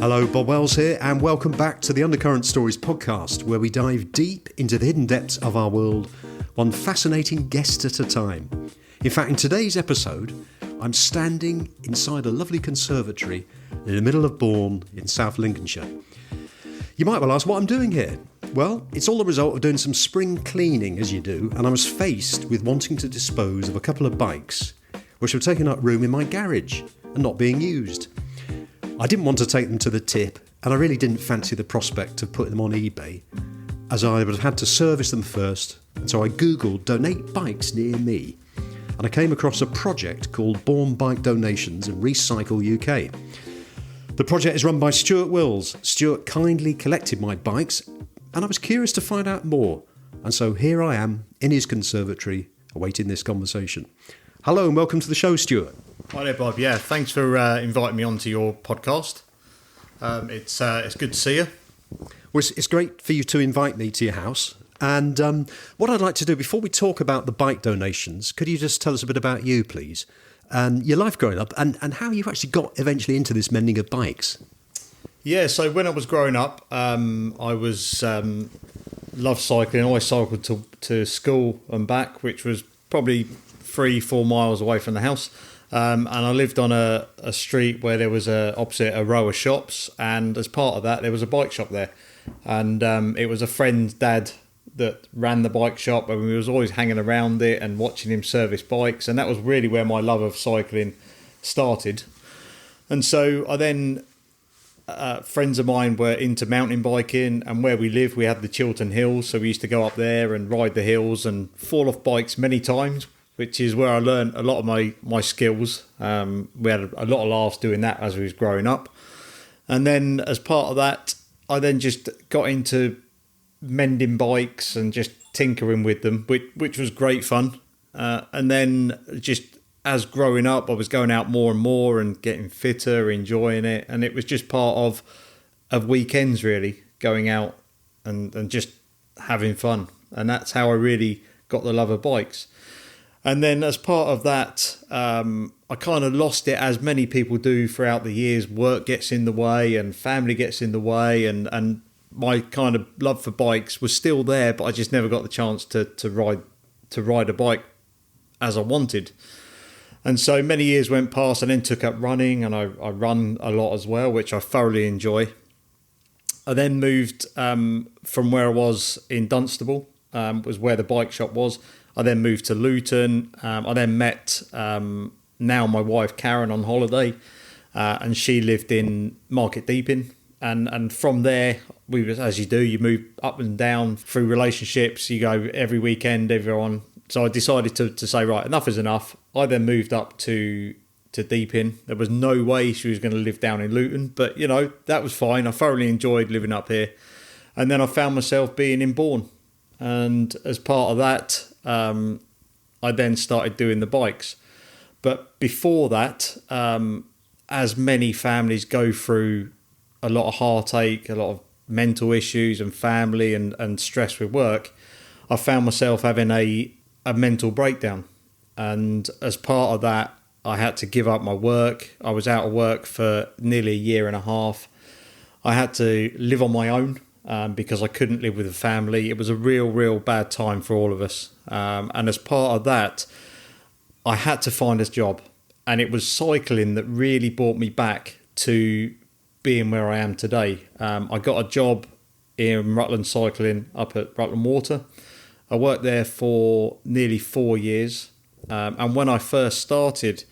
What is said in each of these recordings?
Hello, Bob Wells here, and welcome back to the Undercurrent Stories podcast, where we dive deep into the hidden depths of our world, one fascinating guest at a time. In fact, in today's episode, I'm standing inside a lovely conservatory in the middle of Bourne in South Lincolnshire. You might well ask what I'm doing here. Well, it's all the result of doing some spring cleaning, as you do, and I was faced with wanting to dispose of a couple of bikes, which were taking up room in my garage and not being used. I didn't want to take them to the tip, and I really didn't fancy the prospect of putting them on eBay, as I would have had to service them first, and so I googled donate bikes near me, and I came across a project called Bourne Bike Donations and Recycle UK. The project is run by Stuart Wills. Stuart kindly collected my bikes, and I was curious to find out more, and so here I am in his conservatory awaiting this conversation. Hello and welcome to the show, Stuart. Hi there, Bob. Yeah, thanks for inviting me onto your podcast. It's good to see you. Well, it's great for you to invite me to your house. And what I'd like to do, before we talk about the bike donations, could you just tell us a bit about you, please? Your life growing up and how you actually got eventually into this mending of bikes. Yeah, so when I was growing up, I was loved cycling. I always cycled to school and back, which was probably 3-4 miles away from the house. And I lived on a street where there was opposite a row of shops, and as part of that there was a bike shop there, and it was a friend's dad that ran the bike shop, and we was always hanging around it and watching him service bikes, and that was really where my love of cycling started. And so I then friends of mine were into mountain biking, and where we live we had the Chiltern Hills, so we used to go up there and ride the hills and fall off bikes many times, which is where I learned a lot of my skills. We had a lot of laughs doing that as we was growing up. And then as part of that, I then just got into mending bikes and just tinkering with them, which was great fun. And then just as growing up, I was going out more and more and getting fitter, enjoying it. And it was just part of weekends, really, going out and just having fun. And that's how I really got the love of bikes. And then as part of that, I kind of lost it, as many people do throughout the years. Work gets in the way and family gets in the way, and my kind of love for bikes was still there, but I just never got the chance to ride a bike as I wanted. And so many years went past, and then took up running, and I run a lot as well, which I thoroughly enjoy. I then moved from where I was in Dunstable, was where the bike shop was. I then moved to Luton. I then met now my wife Karen on holiday, and she lived in Market Deeping. And from there, we was, as you do, you move up and down through relationships. You go every weekend, everyone. So I decided to say, right, enough is enough. I then moved up to Deeping. There was no way she was going to live down in Luton, but that was fine. I thoroughly enjoyed living up here. And then I found myself being in Bourne. And as part of that, I then started doing the bikes. But before that, as many families go through a lot of heartache, a lot of mental issues and family and stress with work, I found myself having a mental breakdown. And as part of that, I had to give up my work. I was out of work for nearly a year and a half. I had to live on my own. Because I couldn't live with a family. It was a real bad time for all of us. And as part of that, I had to find a job. And it was cycling that really brought me back to being where I am today. I got a job in Rutland Cycling up at Rutland Water. I worked there for nearly 4 years. And when I first started,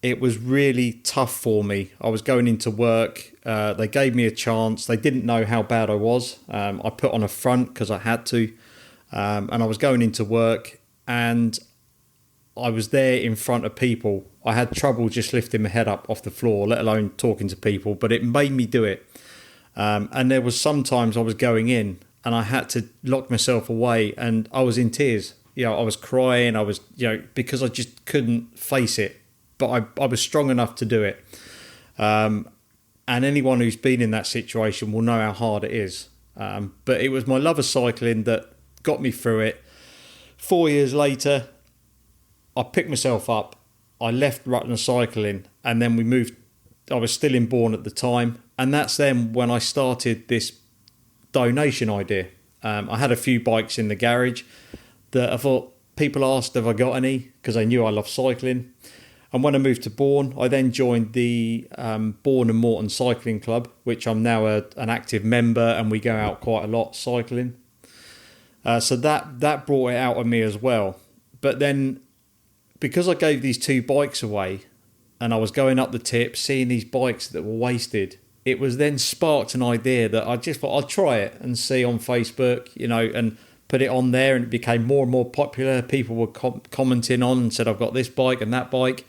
it was really tough for me. I was going into work. They gave me a chance. They didn't know how bad I was. I put on a front because I had to. And I was going into work, and I was there in front of people. I had trouble just lifting my head up off the floor, let alone talking to people, but it made me do it. And there was sometimes I was going in and I had to lock myself away, and I was in tears. I was crying. I was, because I just couldn't face it. But I was strong enough to do it. And anyone who's been in that situation will know how hard it is. But it was my love of cycling that got me through it. 4 years later, I picked myself up. I left Rutland Cycling, and then we moved. I was still in Bourne at the time, And that's then when I started this donation idea. I had a few bikes in the garage that I thought people asked if I got any because they knew I love cycling. And when I moved to Bourne, I then joined the Bourne and Morton Cycling Club, which I'm now an active member, and we go out quite a lot cycling. So that brought it out of me as well. But then, because I gave these 2 bikes away, and I was going up the tip, seeing these bikes that were wasted, it was then sparked an idea that I just thought I'd try it and see on Facebook, and put it on there, and it became more and more popular. People were commenting on and said, I've got this bike and that bike.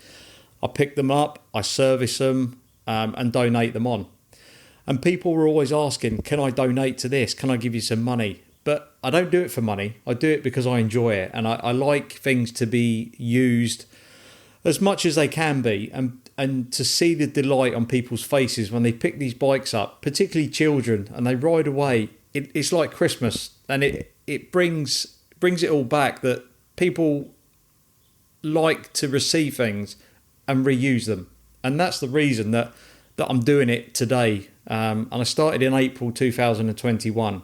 I pick them up, I service them, and donate them on. And people were always asking, can I donate to this? Can I give you some money? But I don't do it for money. I do it because I enjoy it. And I like things to be used as much as they can be. And to see the delight on people's faces when they pick these bikes up, particularly children, and they ride away, it's like Christmas. And it brings it all back that people like to receive things and reuse them. And that's the reason that I'm doing it today. And I started in April 2021.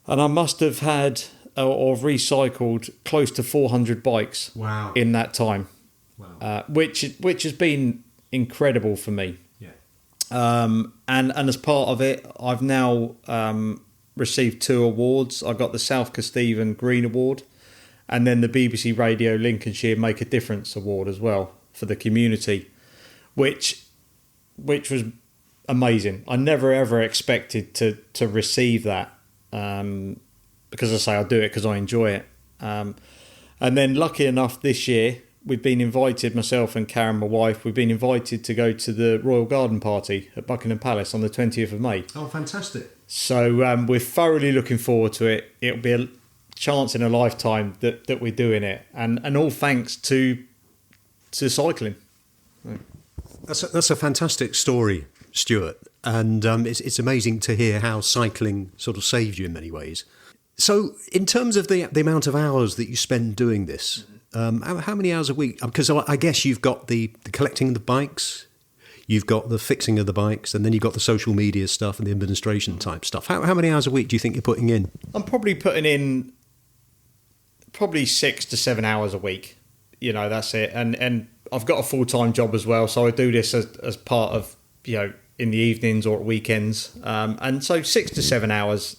And I must have had or recycled close to 400 bikes. Wow. In that time. Wow. Which has been incredible for me. Yeah. And as part of it, I've now received 2 awards. I got the South Kesteven Green Award, and then the BBC Radio Lincolnshire Make a Difference Award as well for the community, which was amazing. I never ever expected to receive that, because I say I do it because I enjoy it. And then lucky enough this year, we've been invited, myself and Karen, my wife, we've been invited to go to the Royal Garden Party at Buckingham Palace on the 20th of May. Oh, fantastic. So we're thoroughly looking forward to it. It'll be a chance in a lifetime that we're doing it. And all thanks to cycling. That's a fantastic story, Stuart. And it's amazing to hear how cycling sort of saved you in many ways. So in terms of the amount of hours that you spend doing this, how many hours a week? Because I guess you've got the collecting of the bikes, you've got the fixing of the bikes, and then you've got the social media stuff and the administration type stuff. How many hours a week do you think you're putting in? I'm probably putting in 6 to 7 hours a week. That's it. And I've got a full-time job as well, so I do this as part of, in the evenings or at weekends. And so 6 to 7 hours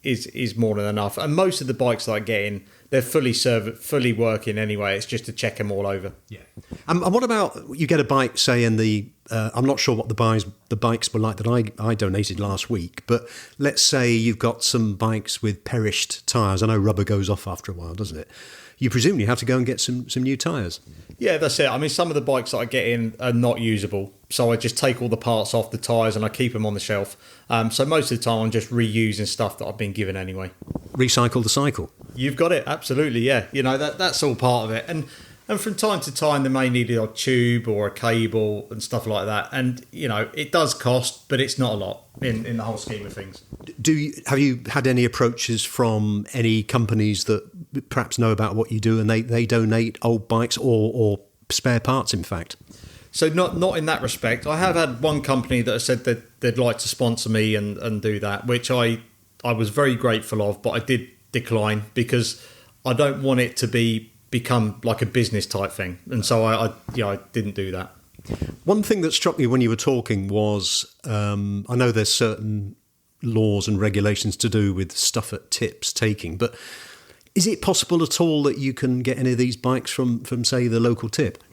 is more than enough. And most of the bikes that I get in, they're fully working anyway. It's just to check them all over. Yeah. And what about you get a bike, say, in the I'm not sure what the bikes were like that I donated last week, but let's say you've got some bikes with perished tyres. I know rubber goes off after a while, doesn't it? You presumably have to go and get some new tyres. Yeah, that's it. I mean, some of the bikes that I get in are not usable, so I just take all the parts off the tyres and I keep them on the shelf. So most of the time I'm just reusing stuff that I've been given anyway. Recycle the cycle. You've got it, absolutely, yeah. That's all part of it. And from time to time they may need a tube or a cable and stuff like that. And, it does cost, but it's not a lot in the whole scheme of things. Have you had any approaches from any companies that perhaps know about what you do and they donate old bikes or spare parts, in fact? So not in that respect. I have had one company that has said that they'd like to sponsor me and do that, which I was very grateful of, but I did decline because I don't want it to become like a business type thing. And so I didn't do that. One thing that struck me when you were talking was, I know there's certain laws and regulations to do with stuff at tips taking, but is it possible at all that you can get any of these bikes from say, the local tip?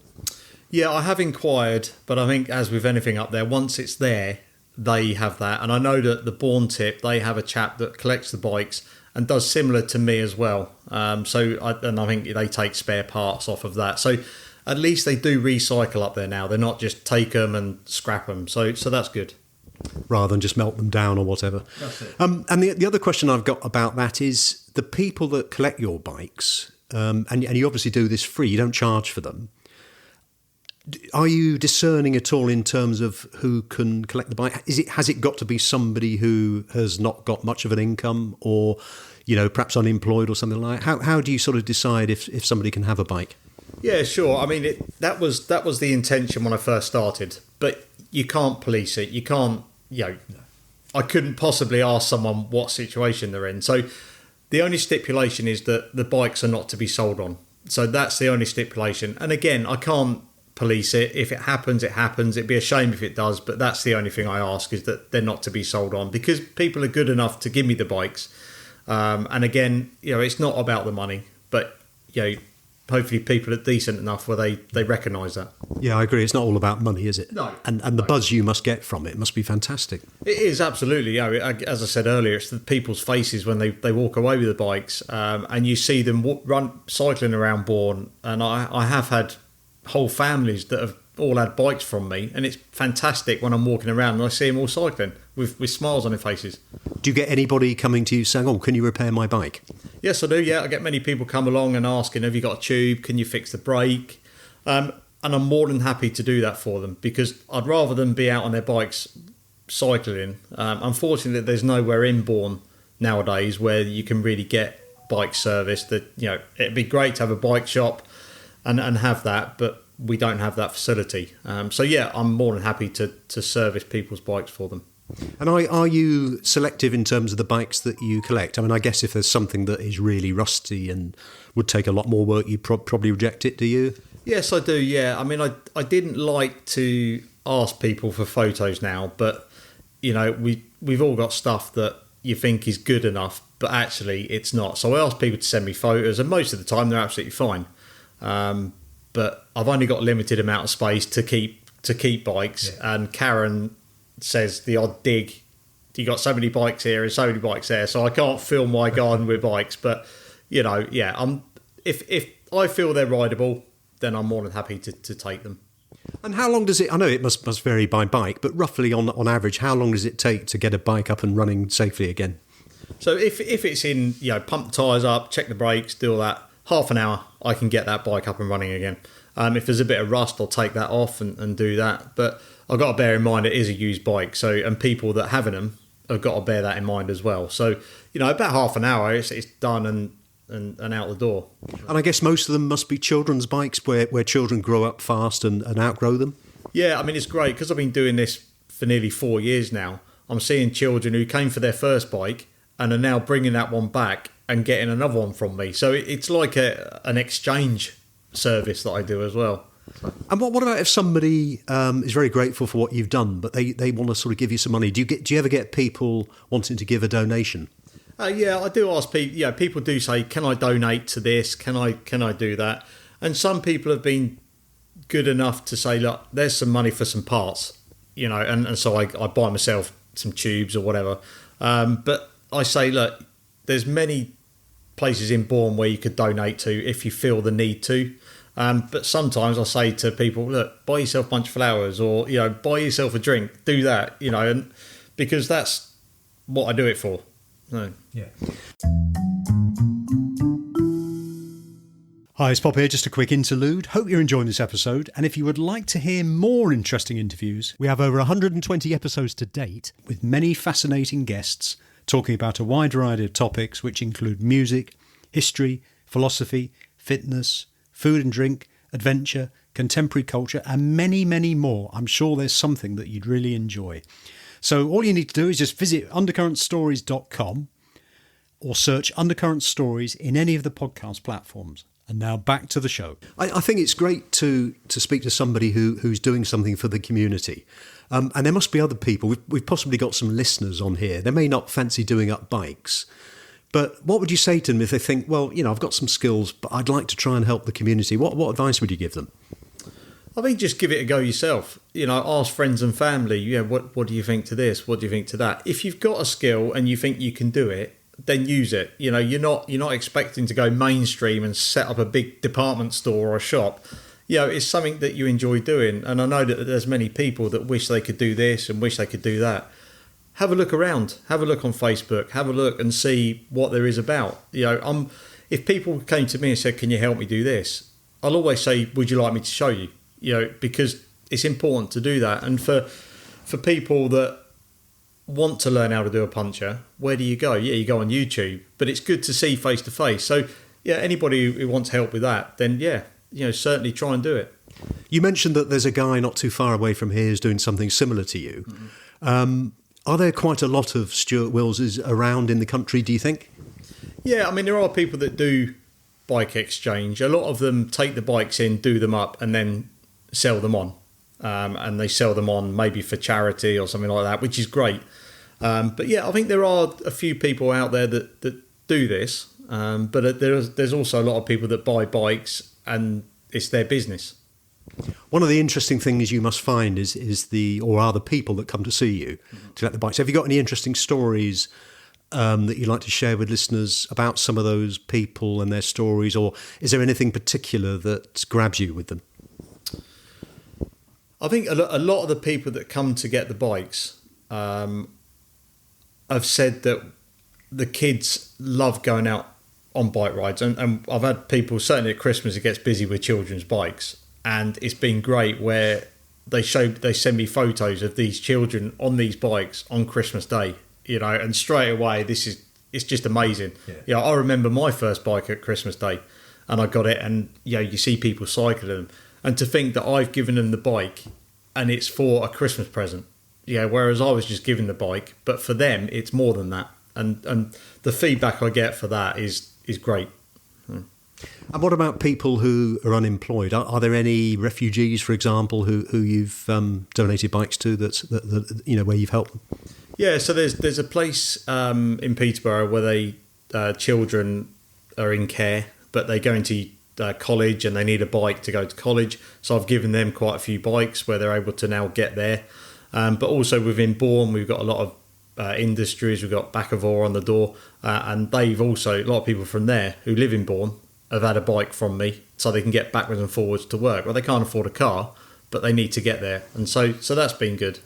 Yeah, I have inquired, but I think as with anything up there, once it's there, they have that. And I know that the Bourne tip, they have a chap that collects the bikes and does similar to me as well. I think they take spare parts off of that. So at least they do recycle up there now. They're not just take them and scrap them. So that's good. Rather than just melt them down or whatever. That's it. And the other question I've got about that is the people that collect your bikes, and you obviously do this free, you don't charge for them. Are you discerning at all in terms of who can collect the bike? Has it got to be somebody who has not got much of an income or, perhaps unemployed or something like that? How do you sort of decide if somebody can have a bike? Yeah, sure. I mean, that was the intention when I first started. But you can't police it. You can't, I couldn't possibly ask someone what situation they're in. So the only stipulation is that the bikes are not to be sold on. So that's the only stipulation. And again, I can't police it. If it happens, it happens. It'd be a shame if it does, but that's the only thing I ask, is that they're not to be sold on, because people are good enough to give me the bikes. And again, it's not about the money, but hopefully people are decent enough where they recognise that. Yeah, I agree. It's not all about money, is it? No. And the buzz you must get from it must be fantastic. It is, absolutely. As I said earlier, it's the people's faces when they walk away with the bikes, and you see them cycling around Bourne. And I have had whole families that have all had bikes from me, and it's fantastic when I'm walking around and I see them all cycling with smiles on their faces. Do you get anybody coming to you saying, "Oh, can you repair my bike?" Yes, I do. Yeah, I get many people come along and asking, "Have you got a tube? Can you fix the brake?" And I'm more than happy to do that for them, because I'd rather them be out on their bikes cycling. Unfortunately, there's nowhere in Bourne nowadays where you can really get bikes serviced. That it'd be great to have a bike shop and have that, but we don't have that facility. So yeah, I'm more than happy to service people's bikes for them. And are you selective in terms of the bikes that you collect? I mean, I guess if there's something that is really rusty and would take a lot more work, you'd probably reject it, do you? Yes, I do, yeah. I mean, I didn't like to ask people for photos now, but, we've all got stuff that you think is good enough, but actually it's not. So I ask people to send me photos, and most of the time they're absolutely fine. But I've only got a limited amount of space to keep bikes, yeah. And Karen says the odd dig, you got so many bikes here and so many bikes there, so I can't fill my garden with bikes. But if I feel they're rideable, then I'm more than happy to take them. And how long does it, I know it must vary by bike, but roughly on average, how long does it take to get a bike up and running safely again? So if it's in, pump tyres up, check the brakes, do all that, half an hour, I can get that bike up and running again. If there's a bit of rust, I'll take that off and do that. But I've got to bear in mind it is a used bike, and people that have them have got to bear that in mind as well. So, about half an hour, it's done and out the door. And I guess most of them must be children's bikes where children grow up fast and outgrow them? Yeah, I mean, it's great because I've been doing this for nearly 4 years now. I'm seeing children who came for their first bike and are now bringing that one back and getting another one from me. So it's like an exchange service that I do as well. And what about if somebody is very grateful for what you've done, but they want to sort of give you some money? Do you ever get people wanting to give a donation? Yeah, I do ask people. Yeah, people do say, "Can I donate to this? Can I do that?" And some people have been good enough to say, "Look, there's some money for some parts," and so I buy myself some tubes or whatever. But I say, look, there's many places in Bourne where you could donate to if you feel the need to. But sometimes I say to people, look, buy yourself a bunch of flowers, or buy yourself a drink. Do that, and because that's what I do it for. No. Yeah. Hi, it's Bob here. Just a quick interlude. Hope you're enjoying this episode. And if you would like to hear more interesting interviews, we have over 120 episodes to date with many fascinating guests talking about a wide variety of topics, which include music, history, philosophy, fitness, food and drink, adventure, contemporary culture, and many, many more. I'm sure there's something that you'd really enjoy. So all you need to do is just visit undercurrentstories.com or search Undercurrent Stories in any of the podcast platforms. And now back to the show. I think it's great to speak to somebody who's doing something for the community. And there must be other people. We've possibly got some listeners on here. They may not fancy doing up bikes. But what would you say to them if they think, well, I've got some skills, but I'd like to try and help the community? What advice would you give them? I think just give it a go yourself. Ask friends and family, what do you think to this? What do you think to that? If you've got a skill and you think you can do it, then use it. You're not expecting to go mainstream and set up a big department store or a shop. It's something that you enjoy doing. And I know that there's many people that wish they could do this and wish they could do that. Have a look around. Have a look on Facebook. Have a look and see what there is about. If people came to me and said, "Can you help me do this?" I'll always say, "Would you like me to show you?" Because it's important to do that. And for people that want to learn how to do a puncture, where do you go? Yeah, you go on YouTube, but it's good to see face to face. So yeah, anybody who wants help with that, then certainly try and do it. You mentioned that there's a guy not too far away from here who's doing something similar to you. Are there quite a lot of Stuart Willses around in the country, do you think? Yeah, I mean, there are people that do bike exchange. A lot of them take the bikes in, do them up, and then sell them on. And they sell them on maybe for charity or something like that, which is great. But yeah, I think there are a few people out there that do this. But there's also a lot of people that buy bikes and it's their business. One of the interesting things you must find are the people that come to see you to let the bikes. Have you got any interesting stories that you'd like to share with listeners about some of those people and their stories, or is there anything particular that grabs you with them? I think a lot of the people that come to get the bikes have said that the kids love going out on bike rides, and I've had people, certainly at Christmas, it gets busy with children's bikes, and it's been great where they send me photos of these children on these bikes on Christmas Day, and straight away it's just amazing. Yeah. I remember my first bike at Christmas Day, and I got it, and you see people cycling them, and to think that I've given them the bike and it's for a Christmas present. Whereas I was just given the bike, but for them it's more than that, and the feedback I get for that is great. And what about people who are unemployed? Are there any refugees, for example, who you've donated bikes to that where you've helped them? Yeah, so there's a place in Peterborough where children are in care, but they go into college and they need a bike to go to college. So I've given them quite a few bikes where they're able to now get there. But also within Bourne, we've got a lot of industries. We've got Bakkavor on the door, and they've also, a lot of people from there who live in Bourne have had a bike from me so they can get backwards and forwards to work. Well, they can't afford a car, but they need to get there. And so that's been good.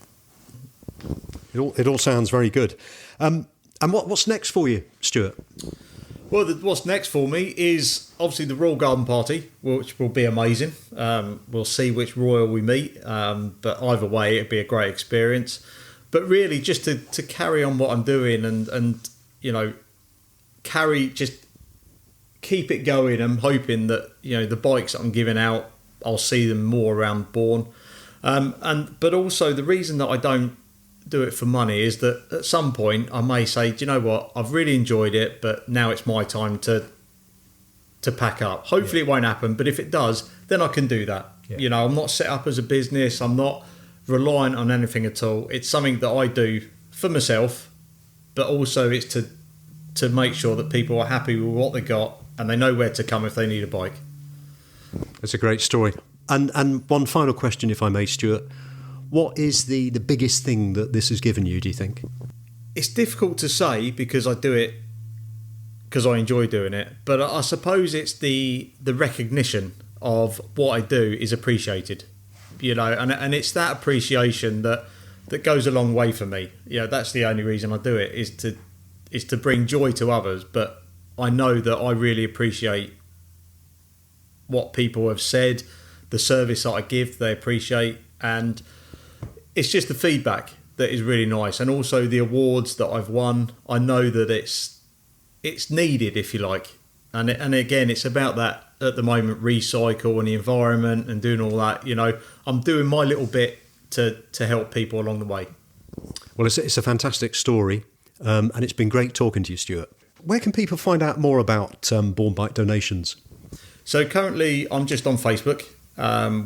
It all sounds very good. And what's next for you, Stuart? Well, what's next for me is obviously the Royal Garden Party, which will be amazing. We'll see which royal we meet, but either way, it'll be a great experience. But really, just to carry on what I'm doing and keep it going. I'm hoping that the bikes that I'm giving out, I'll see them more around Bourne. But also the reason that I don't do it for money is that at some point I may say, do you know what, I've really enjoyed it, but now it's my time to pack up. Hopefully it won't happen, but if it does, then I can do that. I'm not set up as a business, I'm not reliant on anything at all. It's something that I do for myself, but also it's to make sure that people are happy with what they got and they know where to come if they need a bike. That's a great story. And one final question, if I may, Stuart. What is the biggest thing that this has given you, do you think? It's difficult to say because I do it because I enjoy doing it. But I suppose it's the recognition of what I do is appreciated, and it's that appreciation that goes a long way for me. That's the only reason I do it is to bring joy to others. But I know that I really appreciate what people have said, the service that I give, they appreciate, and it's just the feedback that is really nice, and also the awards that I've won. I know that it's needed, if you like, and again, it's about that at the moment, recycle and the environment and doing all that. I'm doing my little bit to help people along the way. Well, it's a fantastic story, and it's been great talking to you, Stuart. Where can people find out more about Bourne Bike Donations? So currently, I'm just on Facebook.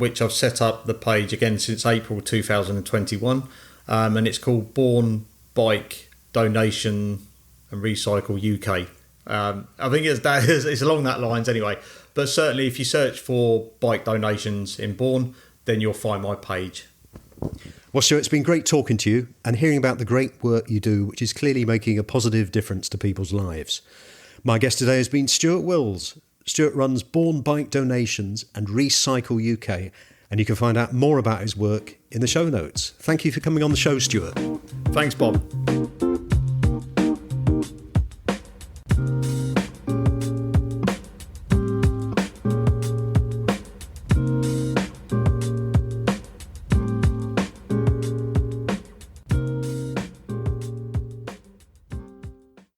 Which I've set up the page again since April 2021, and it's called Bourne Bike Donation and Recycle UK. I think it's along that lines anyway, but certainly if you search for bike donations in Bourne, then you'll find my page. Well, Stuart, it's been great talking to you and hearing about the great work you do, which is clearly making a positive difference to people's lives. My guest today has been Stuart Wills. Stuart runs Bourne Bike Donations and Recycle UK, and you can find out more about his work in the show notes. Thank you for coming on the show, Stuart. Thanks, Bob.